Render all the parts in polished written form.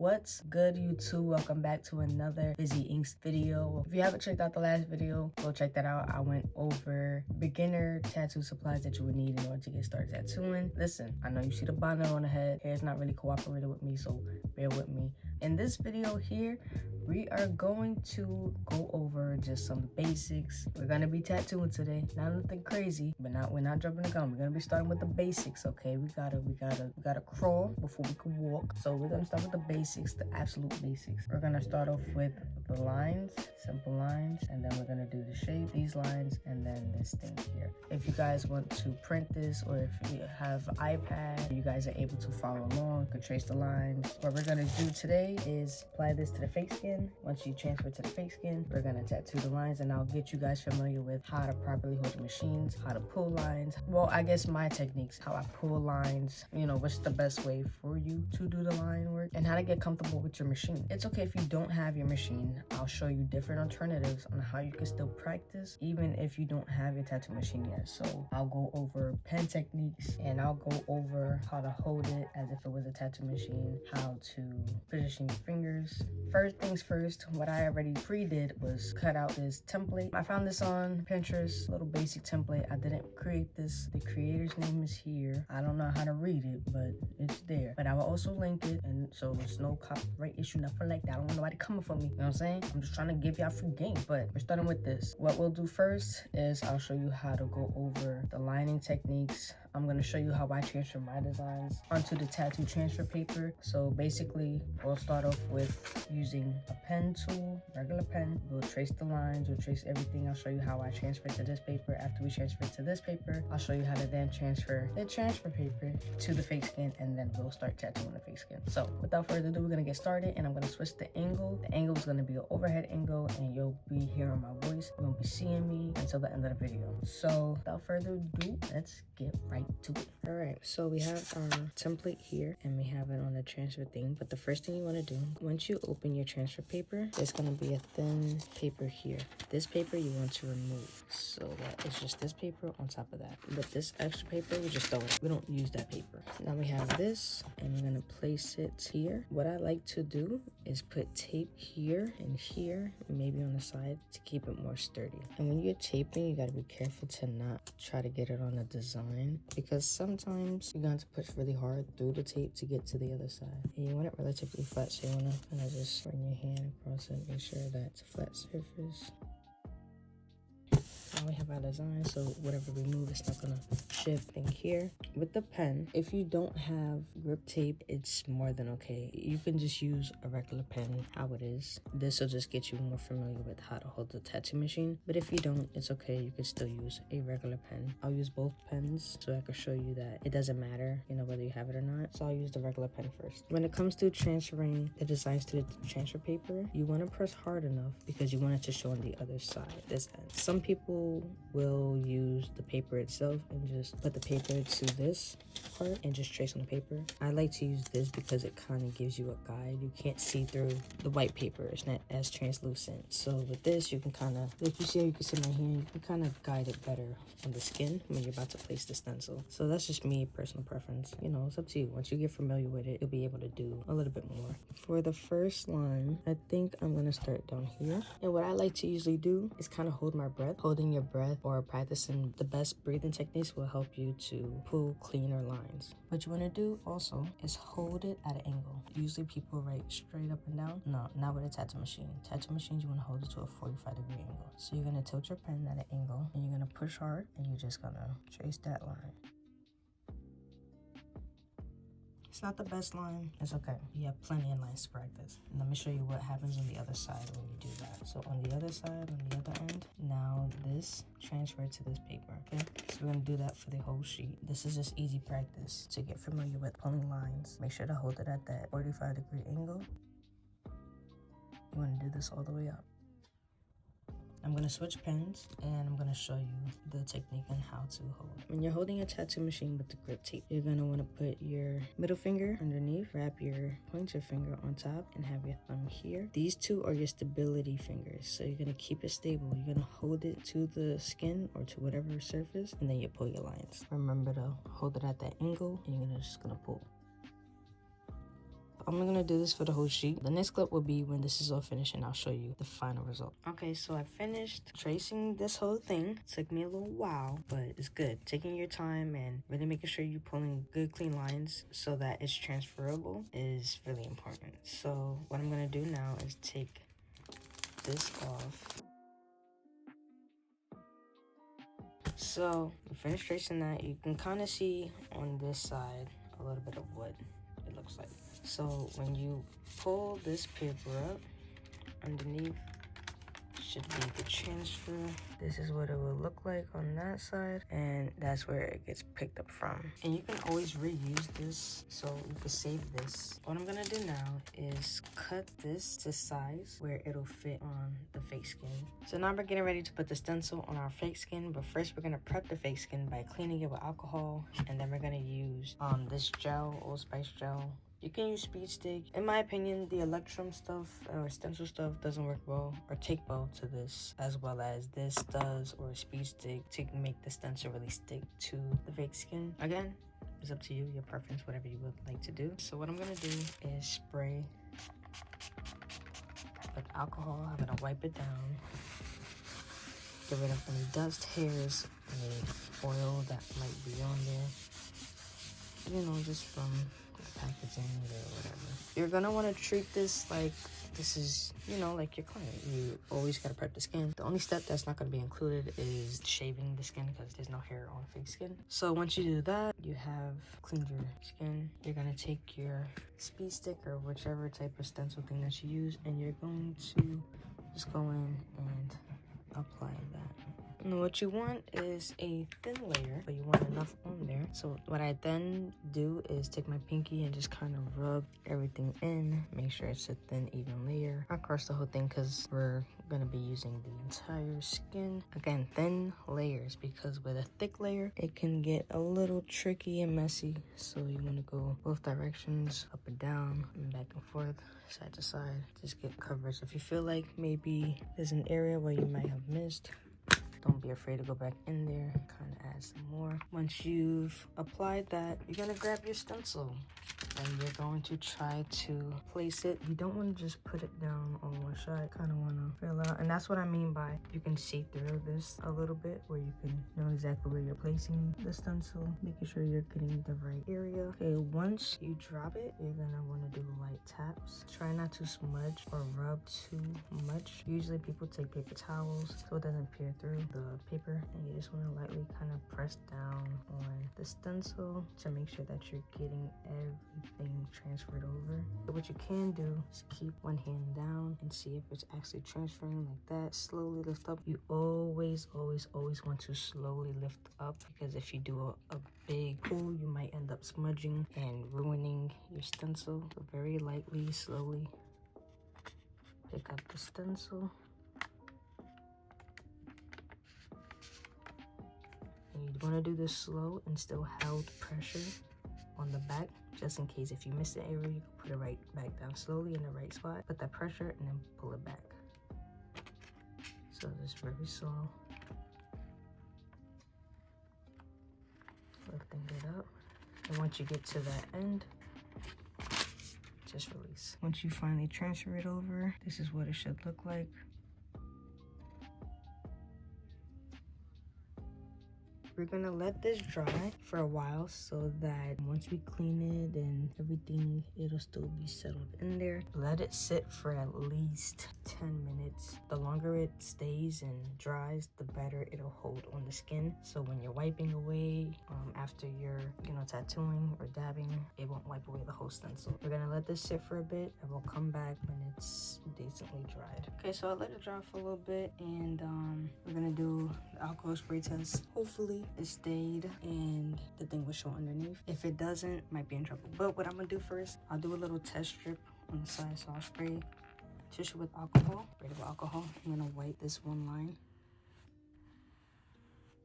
What's good, YouTube? Welcome back to another Busy Inks video. If you haven't checked out the last video, go check that out. I went over beginner tattoo supplies that you would need in order to get started tattooing. Listen, I know you see the bonnet on the head. Hair's not really cooperated with me, so bear with me. In this video here, we are going to go over just some basics. We're gonna be tattooing today. Not nothing crazy, but we're not jumping the gun. We're gonna be starting with the basics, okay? We gotta crawl before we can walk. So we're gonna start with the basics, the absolute basics. We're gonna start off with the lines, simple lines, and then we're gonna do the shape, these lines, and then this thing here. If you guys want to print this, or if you have an iPad, you guys are able to follow along, you can trace the lines. What we're gonna do today is apply this to the fake skin. Once you transfer to the fake skin, we're gonna tattoo the lines, and I'll get you guys familiar with how to properly hold your machines, how to pull lines. Well, I guess my techniques, how I pull lines, you know, what's the best way for you to do the line work, and how to get comfortable with your machine. It's okay if you don't have your machine. I'll show you different alternatives on how you can still practice even if you don't have your tattoo machine yet. So I'll go over pen techniques, and I'll go over how to hold it as if it was a tattoo machine, how to position your fingers. First things first, what I already pre-did was cut out this template. I found this on Pinterest, little basic template. I didn't create this. The creator's name is here. I don't know how to read it, but it's there. But I will also link it, and so there's no copyright issue, nothing like that. I don't want nobody coming for me, you know what I'm saying? I'm just trying to give y'all free game, but we're starting with this. What we'll do first is I'll show you how to go over the lining techniques. I'm going to show you how I transfer my designs onto the tattoo transfer paper. So basically, we'll start off with using a pen tool, regular pen. We'll trace the lines, we'll trace everything. I'll show you how I transfer to this paper. After we transfer to this paper, I'll show you how to then transfer the transfer paper to the fake skin, and then we'll start tattooing the fake skin. So without further ado, we're going to get started, and I'm going to switch the angle. The angle is going to be an overhead angle, and you'll be hearing my voice. You won't be seeing me until the end of the video. So without further ado, let's get right to it. All right, so we have our template here, and we have it on the transfer thing. But the first thing you want to do, once you open your transfer paper, there's going to be a thin paper here. This paper you want to remove, so that it's just this paper on top of that. But this extra paper, we just throw it. We don't use that paper. Now we have this, and we're going to place it here. What I like to do is put tape here and here, and maybe on the side, to keep it more sturdy. And when you're taping, you got to be careful to not try to get it on the design, because sometimes you're going to push really hard through the tape to get to the other side. And you want it relatively flat, so you want to kind of just run your hand across it, make sure that it's a flat surface. Now we have our design, so whatever we move, it's not gonna shift. Thing here with the pen, if you don't have grip tape, it's more than okay. You can just use a regular pen how it is. This will just get you more familiar with how to hold the tattoo machine. But if you don't, it's okay. You can still use a regular pen. I'll use both pens so I can show you that it doesn't matter, you know, whether you have it or not. So I'll use the regular pen first. When it comes to transferring the designs to the transfer paper, you want to press hard enough because you want it to show on the other side, this end. Some people will use the paper itself and just put the paper to this part and just trace on the paper. I like to use this because it kind of gives you a guide. You can't see through the white paper. It's not as translucent. So with this, you can kind of, like you see how you can see my hand, you can kind of guide it better on the skin when you're about to place the stencil. So that's just me, personal preference. You know, it's up to you. Once you get familiar with it, you'll be able to do a little bit more. For the first line, I think I'm going to start down here. And what I like to usually do is kind of hold my breath. Holding your breath or practicing the best breathing techniques will help you to pull cleaner lines. What you want to do also is hold it at an angle. Usually people write straight up and down. No, not with a tattoo machine. Tattoo machines, you want to hold it to a 45-degree angle. So you're going to tilt your pen at an angle, and you're going to push hard, and you're just going to trace that line. It's not the best line. It's okay. You have plenty of lines to practice. And let me show you what happens on the other side when you do that. So on the other side, on the other end, now this transferred to this paper, okay? So we're gonna do that for the whole sheet. This is just easy practice to get familiar with pulling lines. Make sure to hold it at that 45-degree angle. You wanna do this all the way up. I'm going to switch pens, and I'm going to show you the technique on how to hold. When you're holding a tattoo machine with the grip tape, you're going to want to put your middle finger underneath, wrap your pointer finger on top, and have your thumb here. These two are your stability fingers, so you're going to keep it stable. You're going to hold it to the skin or to whatever surface, and then you pull your lines. Remember to hold it at that angle, and you're just going to pull. I'm gonna do this for the whole sheet. The next clip will be when this is all finished and I'll show you the final result. Okay, so I finished tracing this whole thing. It took me a little while, but it's good. Taking your time and really making sure you're pulling good clean lines so that it's transferable is really important. So what I'm gonna do now is take this off. So we finished tracing that. You can kind of see on this side a little bit of what it looks like. So when you pull this paper up underneath, should be the transfer. This is what it will look like on that side, and that's where it gets picked up from. And you can always reuse this, so you can save this. What I'm gonna do now is cut this to size where it'll fit on the fake skin. So now we're getting ready to put the stencil on our fake skin, but first we're gonna prep the fake skin by cleaning it with alcohol, and then we're gonna use this gel, Old Spice gel. You can use speed stick. In my opinion, the Electrum stuff or stencil stuff doesn't work well or take well to this, as well as this does, or speed stick, to make the stencil really stick to the fake skin. Again, it's up to you, your preference, whatever you would like to do. So what I'm gonna do is spray with alcohol. I'm gonna wipe it down, get rid of any dust, hairs, any oil that might be on there, you know, just from packaging or whatever. You're gonna want to treat this like this is, you know, like your client. You always gotta prep the skin. The only step that's not gonna be included is shaving the skin because there's no hair on fake skin. So once you do that, you have cleaned your skin. You're gonna take your speed stick or whichever type of stencil thing that you use, and you're going to just go in and apply that. And what you want is a thin layer, but you want enough on there. So what I then do is take my pinky and just kind of rub everything in, make sure it's a thin, even layer across the whole thing, because we're gonna be using the entire skin. Again, thin layers, because with a thick layer, it can get a little tricky and messy. So you want to go both directions, up and down, and back and forth, side to side. Just get coverage. If you feel like maybe there's an area where you might have missed, don't be afraid to go back in there, kind of add some more. Once you've applied that, you're gonna grab your stencil and you're going to try to place it. You don't want to just put it down on one side. Kind of want to fill out, and that's what I mean by you can see through this a little bit, where you can know exactly where you're placing the stencil, making sure you're getting the right area. Okay, once you drop it, you're gonna want to do light taps. Try not to smudge or rub too much. Usually people take paper towels so it doesn't peer through the paper, and you just want to lightly kind of press down on the stencil to make sure that you're getting everything transferred over. So what you can do is keep one hand down and see if it's actually transferring like that. Slowly lift up. You always want to slowly lift up, because if you do a big pull, you might end up smudging and ruining your stencil. So very lightly, slowly pick up the stencil. And you want to do this slow and still held pressure on the back, just in case if you miss the area, you can put it right back down slowly in the right spot. Put that pressure and then pull it back. So just very slow. Lifting it up. And once you get to that end, just release. Once you finally transfer it over, this is what it should look like. We're gonna let this dry for a while so that once we clean it and everything, it'll still be settled in there. Let it sit for at least 10 minutes. The longer it stays and dries, the better it'll hold on the skin. So when you're wiping away after you're, tattooing or dabbing, it won't wipe away the whole stencil. We're gonna let this sit for a bit and we'll come back when it's decently dried. Okay, so I let it dry for a little bit, and we're gonna do the alcohol spray test. Hopefully it stayed and the thing was shown underneath. If it doesn't, might be in trouble. But what I'm gonna do first, I'll do a little test strip on the side. So I'll spray tissue with alcohol. Spray it with alcohol. I'm gonna wipe this one line.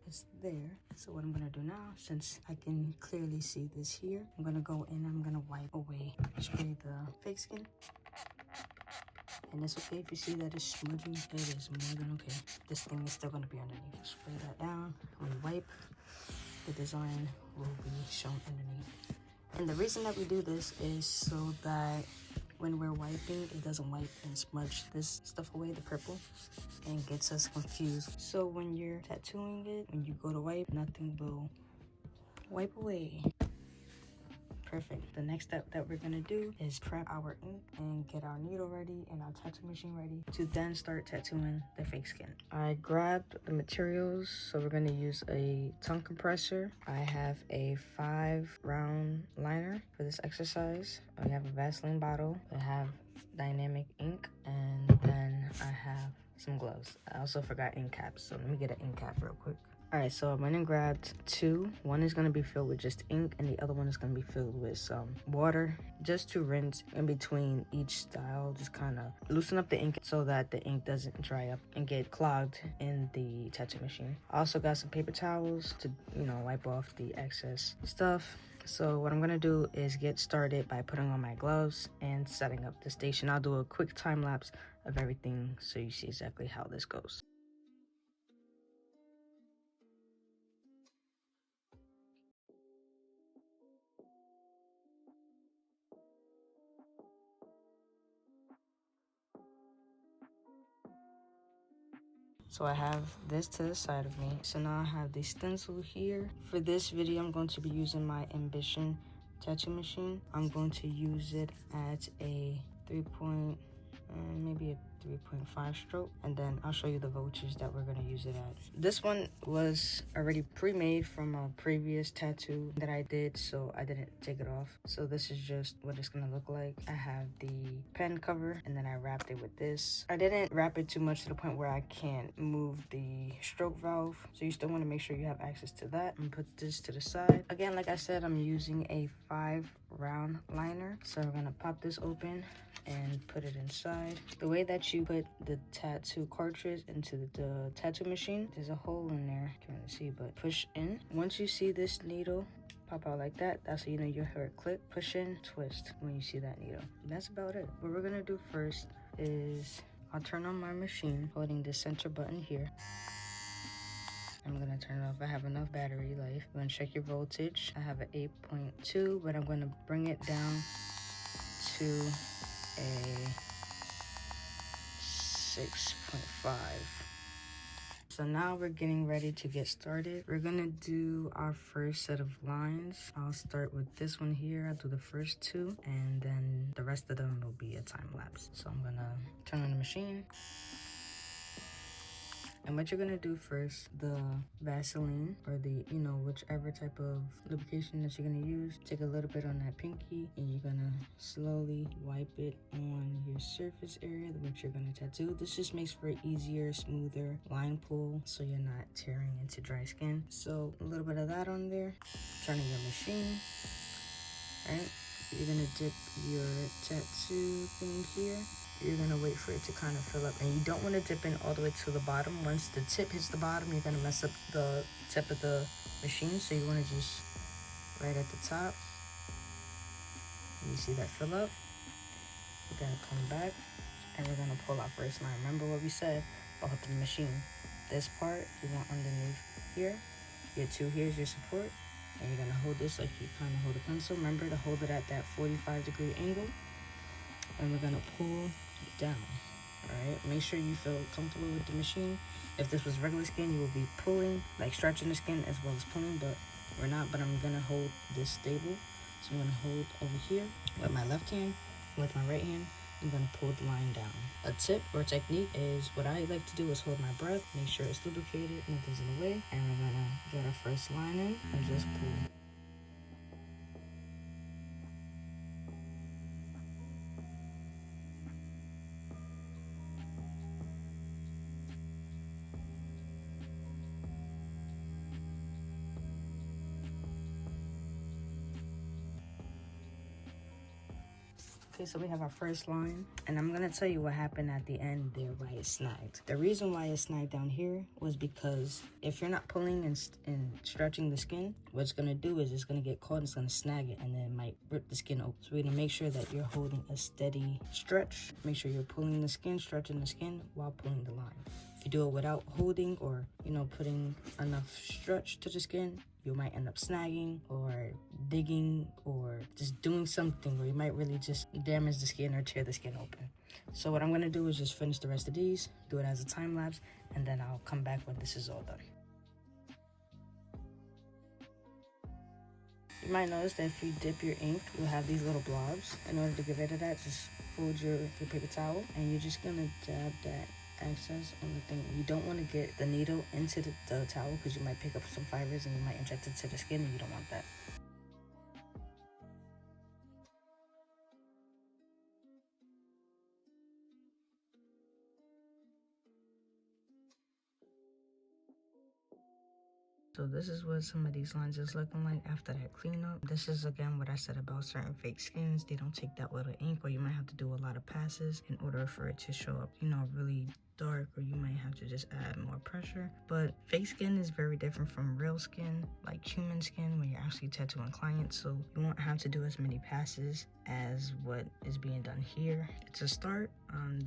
It's there. So what I'm gonna do now, since I can clearly see this here, I'm gonna go in, I'm gonna wipe away, spray the fake skin. And it's okay if you see that it's smudging, it is more than okay. This thing is still gonna be underneath. Spray that down. When you wipe, the design will be shown underneath. And the reason that we do this is so that when we're wiping, it doesn't wipe and smudge this stuff away, the purple, and gets us confused. So when you're tattooing it, when you go to wipe, nothing will wipe away. Perfect. The next step that we're gonna do is prep our ink and get our needle ready and our tattoo machine ready to then start tattooing the fake skin. I grabbed the materials, so we're gonna use a tongue compressor. I have a 5-round liner for this exercise. I have a Vaseline bottle. I have dynamic ink, and then I have some gloves. I also forgot ink caps, so let me get an ink cap real quick. Alright, so I went and grabbed 2. One is going to be filled with just ink, and the other one is going to be filled with some water, just to rinse in between each style. Just kind of loosen up the ink so that the ink doesn't dry up and get clogged in the tattoo machine. I also got some paper towels to, wipe off the excess stuff. So what I'm going to do is get started by putting on my gloves and setting up the station. I'll do a quick time lapse of everything so you see exactly how this goes. So I have this to the side of me. So now I have the stencil here. For this video, I'm going to be using my Ambition tattoo machine. I'm going to use it at a maybe a 3.5 stroke, and then I'll show you the voltage that we're going to use it at. This one was already pre-made from a previous tattoo that I did, so I didn't take it off. So this is just what it's going to look like. I have the pen cover, and then I wrapped it with this. I didn't wrap it too much to the point where I can't move the stroke valve, so you still want to make sure you have access to that. And put this to the side. Again, like I said, I'm using a 5-round liner, so we're going to pop this open and put it inside. The way that you put the tattoo cartridge into the tattoo machine, there's a hole in there, can't really see, but push in. Once you see this needle pop out like that, that's how you know you hear it click. Push in, twist when you see that needle. And that's about it. What we're gonna do first is I'll turn on my machine, holding the center button here. I'm gonna turn it off. I have enough battery life. I'm gonna check your voltage. I have an 8.2, but I'm gonna bring it down to a 6.5. So now we're getting ready to get started. We're gonna do our first set of lines. I'll start with this one here. I'll do the first 2, and then the rest of them will be a time lapse. So I'm gonna turn on the machine. And what you're gonna do first, the Vaseline or the, whichever type of lubrication that you're gonna use, take a little bit on that pinky and you're gonna slowly wipe it on your surface area which you're gonna tattoo. This just makes for an easier, smoother line pull so you're not tearing into dry skin. So a little bit of that on there. Turning your machine, right? You're gonna dip your tattoo thing here. You're gonna wait for it to kind of fill up, and you don't want to dip in all the way to the bottom. Once the tip hits the bottom, you're gonna mess up the tip of the machine, so you want to just right at the top. You see that fill up? We're gonna come back and we're gonna pull our first line. Remember what we said about the machine. This part you want underneath here. Your 2 here is your support, and you're gonna hold this like you kind of hold a pencil. Remember to hold it at that 45-degree angle, and we're gonna pull down. All right, make sure you feel comfortable with the machine. If this was regular skin, you will be pulling, like stretching the skin as well as pulling, but we're not. But I'm gonna hold this stable, so I'm gonna hold over here with my left hand. With my right hand, I'm gonna pull the line down. A tip or technique is, what I like to do is hold my breath, make sure it's lubricated, nothing's in the way, and we're gonna get our first line in and just pull. Okay, so we have our first line, and I'm gonna tell you what happened at the end there, why it snagged. The reason why it snagged down here was because if you're not pulling and stretching the skin, what it's gonna do is it's gonna get caught and it's gonna snag it, and then it might rip the skin open. So we're gonna make sure that you're holding a steady stretch. Make sure you're pulling the skin, stretching the skin while pulling the line. If you do it without holding or, putting enough stretch to the skin, you might end up snagging or digging or just doing something where you might really just damage the skin or tear the skin open. So what I'm gonna do is just finish the rest of these, do it as a time lapse, and then I'll come back when this is all done. You might notice that if you dip your ink, you'll have these little blobs. In order to get rid of that, just fold your paper towel, and you're just gonna dab that excess on the thing. You don't want to get the needle into the towel because you might pick up some fibers and you might inject it to the skin, and you don't want that. So this is what some of these lines is looking like after that cleanup. This is again what I said about certain fake skins. They don't take that little ink, or you might have to do a lot of passes in order for it to show up, you know, really dark, or you might have to just add more pressure. But fake skin is very different from real skin, like human skin, when you're actually tattooing clients. So you won't have to do as many passes as what is being done here. It's a start.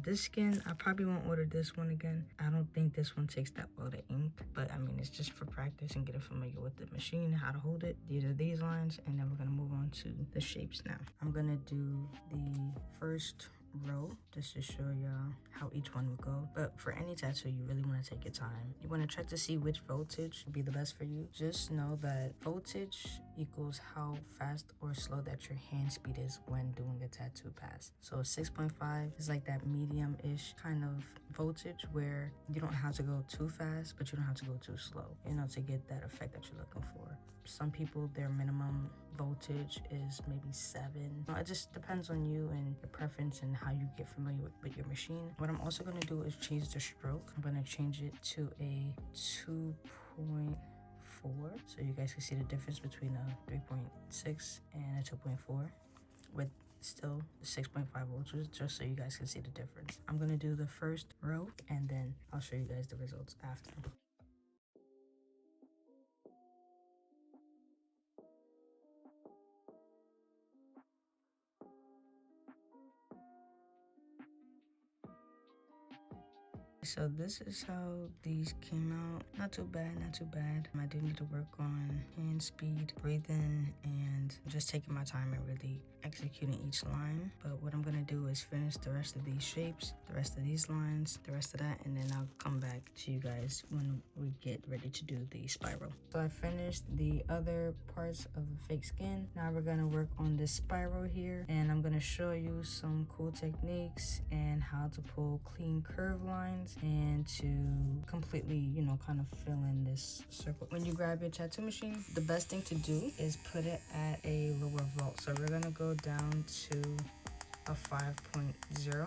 This skin, I probably won't order this one again. I don't think this one takes that well to ink, but I mean, it's just for practice and getting familiar with the machine, how to hold it. These are these lines, and then we're gonna move on to the shapes now. I'm gonna do the first row just to show y'all how each one would go. But for any tattoo, you really want to take your time. You want to check to see which voltage would be the best for you. Just know that voltage equals how fast or slow that your hand speed is when doing a tattoo pass. So 6.5 is like that medium-ish kind of voltage where you don't have to go too fast, but you don't have to go too slow, you know, to get that effect that you're looking for. Some people, their minimum voltage is maybe 7. It just depends on you and your preference and how you get familiar with your machine. What I'm also going to do is change the stroke. I'm going to change it to a 2.4 so you guys can see the difference between a 3.6 and a 2.4 with still 6.5 voltages, just so you guys can see the difference. I'm going to do the first row and then I'll show you guys the results after. So this is how these came out. Not too bad, not too bad. I do need to work on hand speed, breathing, and just taking my time and really executing each line. But what I'm gonna do is finish the rest of these shapes, the rest of these lines, the rest of that, and then I'll come back to you guys when we get ready to do the spiral. So I finished the other parts of the fake skin. Now we're gonna work on this spiral here, and I'm gonna show you some cool techniques and how to pull clean curve lines and to completely, you know, kind of fill in this circle. When you grab your tattoo machine, the best thing to do is put it at a lower volt. So we're gonna go down to a 5.0,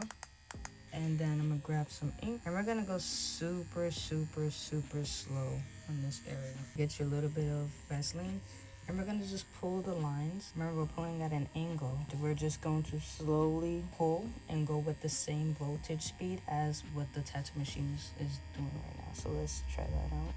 and then I'm gonna grab some ink, and we're gonna go super slow on this area. Get you a little bit of Vaseline, and we're gonna just pull the lines. Remember, we're pulling at an angle. We're just going to slowly pull and go with the same voltage speed as what the tattoo machine is doing right now. So let's try that out.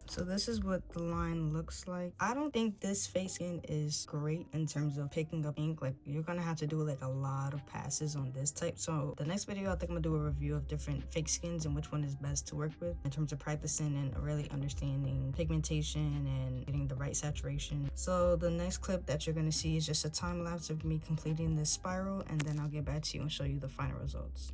So this is what the line looks like. I don't think this fake skin is great in terms of picking up ink. Like, you're gonna have to do like a lot of passes on this type. So the next video, I think I'm gonna do a review of different fake skins and which one is best to work with in terms of practicing and really understanding pigmentation and getting the right saturation. So the next clip that you're gonna see is just a time lapse of me completing this spiral, and then I'll get back to you and show you the final results.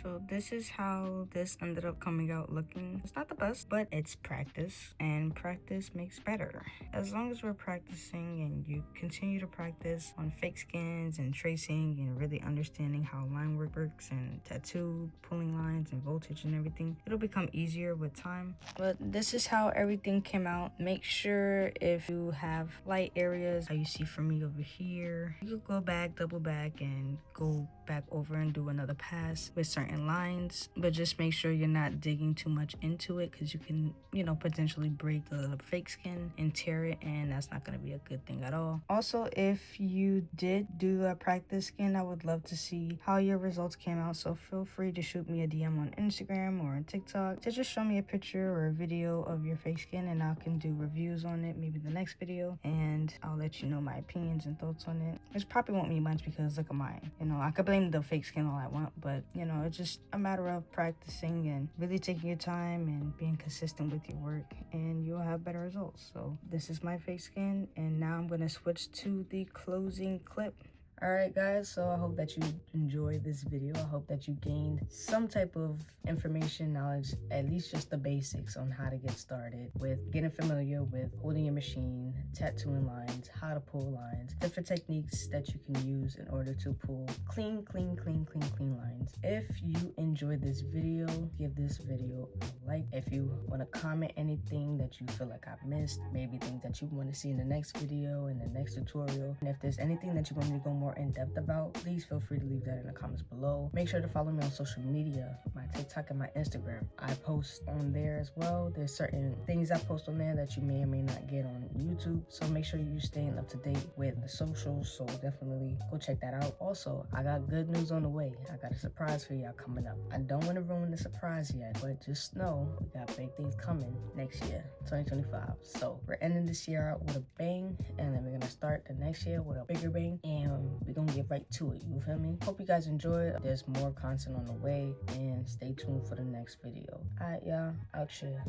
So this is how this ended up coming out looking. It's not the best, but it's practice, and practice makes better. As long as we're practicing and you continue to practice on fake skins and tracing and really understanding how line work works and tattoo pulling lines and voltage and everything, it'll become easier with time. But this is how everything came out. Make sure if you have light areas, how you see for me over here, you could go back, double back, and go back over and do another pass with certain certain lines, but just make sure you're not digging too much into it, because you can, you know, potentially break the fake skin and tear it, and that's not going to be a good thing at all. Also, if you did do a practice skin, I would love to see how your results came out, so feel free to shoot me a DM on Instagram or on TikTok to just show me a picture or a video of your fake skin, and I can do reviews on it maybe the next video, and I'll let you know my opinions and thoughts on it. It probably won't be much because look at mine. You know, I could blame the fake skin all I want, but you know, it's just a matter of practicing and really taking your time and being consistent with your work, and you'll have better results. So this is my fake skin, and now I'm gonna switch to the closing clip. Alright guys, so I hope that you enjoyed this video. I hope that you gained some type of information, knowledge, at least just the basics on how to get started with getting familiar with holding your machine, tattooing lines, how to pull lines, different techniques that you can use in order to pull clean lines. If you enjoyed this video, give this video a like. If you want to comment anything that you feel like I've missed, maybe things that you want to see in the next video, in the next tutorial, and if there's anything that you want me to go more in depth about, please feel free to leave that in the comments below. Make sure to follow me on social media, my TikTok and my Instagram. I post on there as well. There's certain things I post on there that you may or may not get on YouTube, so make sure you're staying up to date with the socials, so definitely go check that out. Also, I got good news on the way. I got a surprise for y'all coming up. I don't want to ruin the surprise yet, but just know we got big things coming next year, 2025. So we're ending this year out with a bang, and then we're gonna start the next year with a bigger bang, and we're gonna get right to it, you feel me? Hope you guys enjoyed. There's more content on the way, and stay tuned for the next video. Alright y'all, out here.